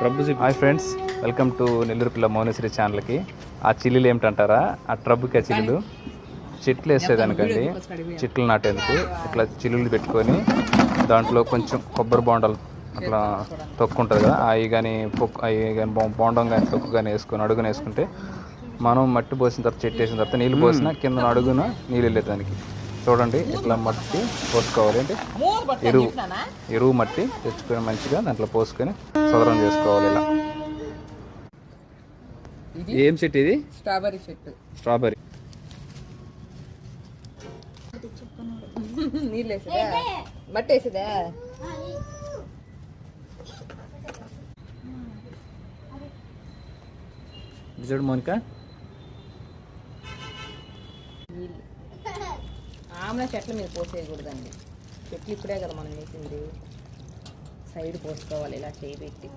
Hi friends, welcome to Nellore పిల్ల మౌనశ్రీ ఛానల్కి. ఆ చిల్లులు ఏమిటంటారా? ఆ ట్రబ్బుకి ఆ చిల్లులు చెట్లు వేసేదానికండి. చెట్లు నాటేందుకు ఇట్లా చిల్లులు పెట్టుకొని దాంట్లో కొంచెం కొబ్బరి బోండాలు అట్లా తొక్కుంటుంది కదా, అవి కానీ బోండం కానీ తొక్కు కానీ వేసుకొని అడుగున వేసుకుంటే మనం మట్టి పోసిన తర్వాత చెట్టు వేసిన తర్వాత నీళ్ళు పోసిన కింద అడుగున నీళ్ళు వెళ్ళేదానికి. చూడండి ఇట్లా మట్టి పోసుకోవాలి, అంటే ఎరువు మట్టి తెచ్చుకొని మంచిగా దాంట్లో పోసుకొని సదరం చేసుకోవాలి. ఇలా ఏం చెట్టు ఇది? స్ట్రాబెర్రీ చెట్టు. స్ట్రాబెర్రీ. నీళ్ళు వేసేదా, మట్టి వేసేదా? చూడు మోనిక, ఆమ్లా చెట్ల మీద పోసేయకూడదండి. చెట్లు ఇప్పుడే కదా మనం వేసింది. సైడ్ పోసుకోవాలి ఇలా చేయి పెట్టి.